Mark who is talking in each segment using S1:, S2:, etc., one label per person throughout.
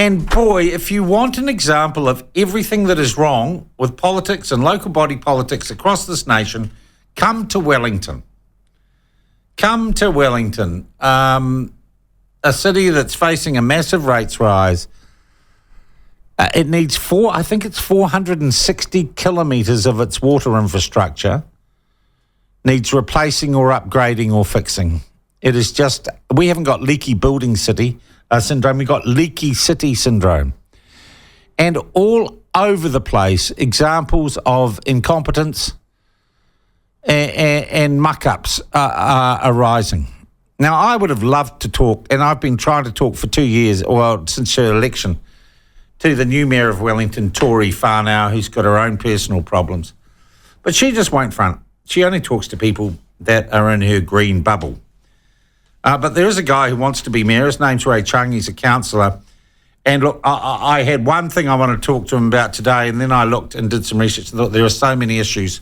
S1: And boy, if you want an example of everything that is wrong with politics and local body politics across this nation, come to Wellington. Come to Wellington, a city that's facing a massive rates rise. It needs 460 kilometres of its water infrastructure needs replacing or upgrading or fixing. It is just, we haven't got leaky building city syndrome, we've got leaky city syndrome. And all over the place, examples of incompetence and muck-ups are arising. Now, I would have loved to talk, and I've been trying to talk for 2 years, well, since her election, to the new Mayor of Wellington, Tory Whanau, who's got her own personal problems. But she just won't front. She only talks to people that are in her green bubble. But there is a guy who wants to be mayor. His name's Chung. He's a councillor. And look, I had one thing I wanted to talk to him about today, and then I looked and did some research and thought there are so many issues.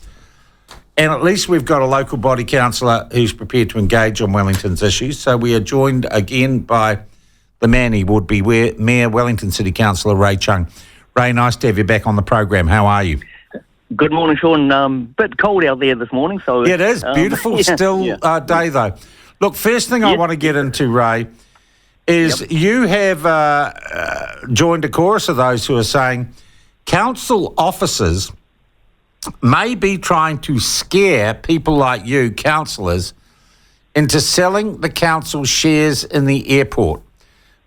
S1: And at least we've got a local body councillor who's prepared to engage on Wellington's issues. So we are joined again by the man he would be, Mayor Wellington City Councillor Ray Chung. Ray, nice to have you back on the program. How are you?
S2: Good morning, Sean. Bit cold out there this morning. So
S1: yeah, it is. Beautiful day, though. Look, first thing I want to get into, Ray, is you have joined a chorus of those who are saying council officers may be trying to scare people like you, councillors, into selling the council shares in the airport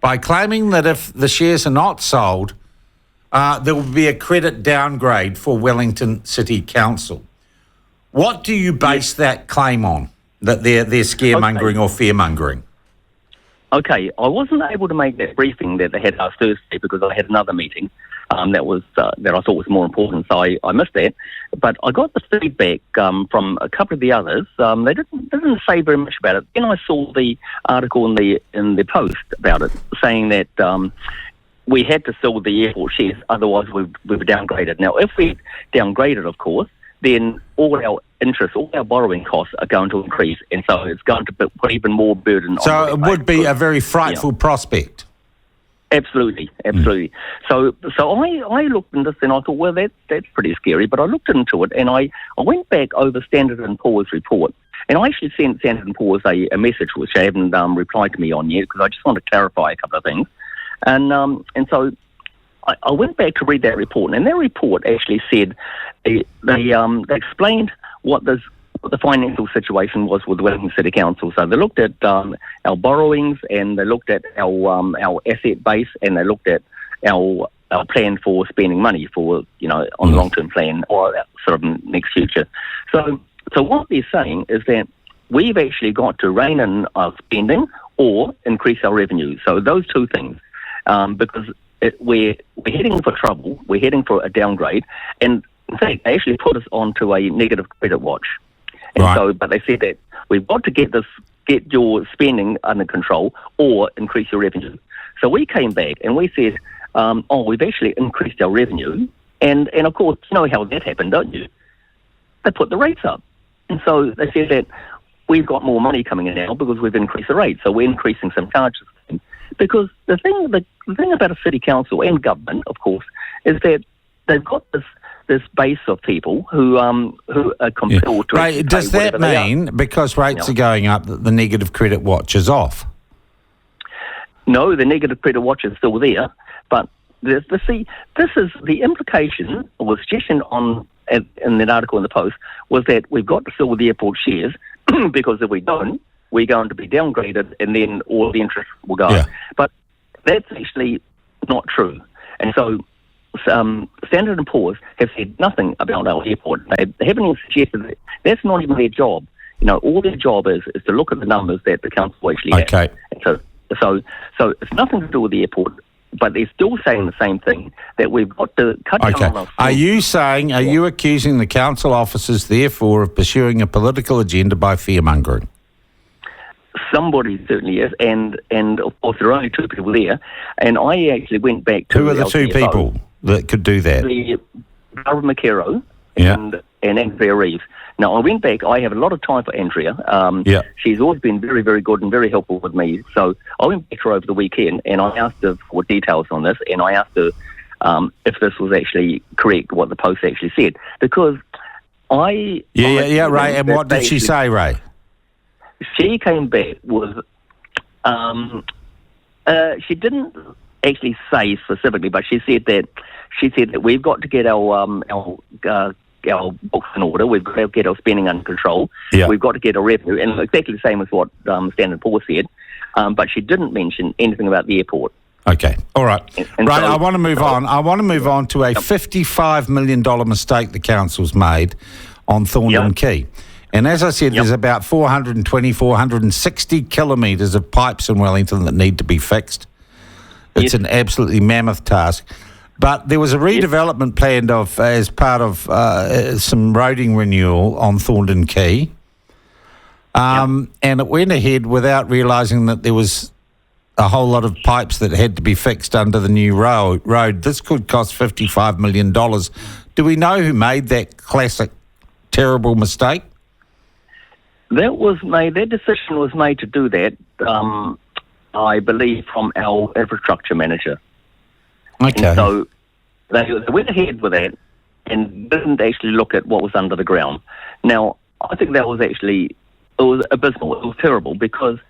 S1: by claiming that if the shares are not sold, there will be a credit downgrade for Wellington City Council. What do you base that claim on, that they're scaremongering or fearmongering?
S2: Okay, I wasn't able to make that briefing that they had last Thursday because I had another meeting that I thought was more important, so I missed that. But I got the feedback from a couple of the others. They didn't say very much about it. Then I saw the article in the Post about it, saying that we had to sell the airport shares, otherwise we were downgraded. Now, if we downgraded, of course, then all our interest, all our borrowing costs are going to increase, and so it's going to put even more burden on.
S1: So it would be a very frightful prospect.
S2: Absolutely. So I looked into this and I thought, well, that's pretty scary. But I looked into it and I went back over Standard & Poor's report, and I actually sent Standard & Poor's a message which they haven't replied to me on yet because I just want to clarify a couple of things. And so I went back to read that report, and their report actually said they explained what the financial situation was with the Wellington City Council. So they looked at our borrowings, and they looked at our asset base, and they looked at our plan for spending money for, on the long-term plan or sort of next future. So what they're saying is that we've actually got to rein in our spending or increase our revenue. So those two things, because we're heading for trouble, we're heading for a downgrade, and in fact, they actually put us onto a negative credit watch. And right. But they said that we've got to get your spending under control or increase your revenue. So we came back and we said, we've actually increased our revenue. And of course, you know how that happened, don't you? They put the rates up. And so they said that we've got more money coming in now because we've increased the rate. So we're increasing some charges. Because the thing about a city council and government, of course, is that they've got this base of people who are compelled to...
S1: Right, does that mean, because rates are going up, that the negative credit watch is off?
S2: No, the negative credit watch is still there, but this is the implication or the suggestion in that article in the Post was that we've got to sell the airport shares because if we don't, we're going to be downgraded and then all the interest will go up. But that's actually not true. And so Standard & Poor's have said nothing about our airport. They haven't even suggested that. That's not even their job. All their job is to look at the numbers that the council actually has. Okay. And so it's nothing to do with the airport, but they're still saying the same thing, that we've got to cut down on our... Are
S1: you accusing the council officers, therefore, of pursuing a political agenda by fearmongering?
S2: Somebody certainly is, and of course there are only two people there, and I actually went back to...
S1: Who are the two people that could do that?
S2: The Barbara McKerrow and Andrea Reeves. Now, I went back. I have a lot of time for Andrea. She's always been very, very good and very helpful with me. So I went back to her over the weekend, and I asked her for details on this, and I asked her if this was actually correct, what the post actually said, because Ray.
S1: And what did she say, Ray?
S2: She came back with. She didn't actually say specifically, but she said that we've got to get our books in order. We've got to get our spending under control.
S1: Yeah.
S2: We've got to get our revenue, and exactly the same as what Standard & Poor's said. But she didn't mention anything about the airport.
S1: Okay, all right.
S2: And
S1: Right,
S2: so-
S1: I want to move on. I want to move on to a $55 million mistake the council's made on Thornndon Quay. And as I said, there's about 460 kilometres of pipes in Wellington that need to be fixed. It's an absolutely mammoth task. But there was a redevelopment planned as part of some roading renewal on Thornndon Quay. And it went ahead without realising that there was a whole lot of pipes that had to be fixed under the new road. This could cost $55 million. Do we know who made that classic terrible mistake?
S2: That decision was made to do that, I believe, from our infrastructure manager.
S1: Okay.
S2: And so they went ahead with that and didn't actually look at what was under the ground. Now, I think that was it was abysmal. It was terrible because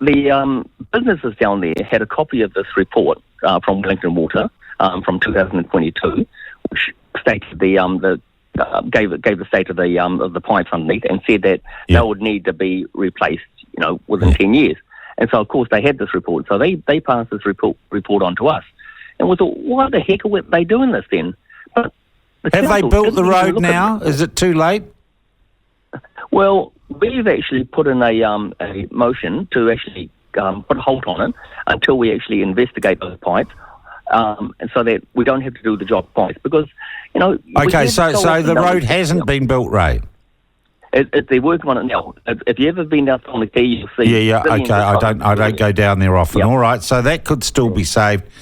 S2: the businesses down there had a copy of this report from Wellington Water from 2022, which stated gave the state of the pipes underneath and said that they would need to be replaced, within 10 years. And so, of course, they had this report. So they passed this report on to us. And we thought, why the heck are they doing this then? But
S1: have they built the road now? Is it too late?
S2: Well, we've actually put in a motion to actually put a halt on it until we actually investigate those pipes, and so that we don't have to do the job twice. Because,
S1: Okay, so the road hasn't been built, Ray?
S2: They're working on it now. If you've ever been down on the quay, you'll see.
S1: Okay. I don't go down there often.
S2: Yep.
S1: All right, so that could still be saved.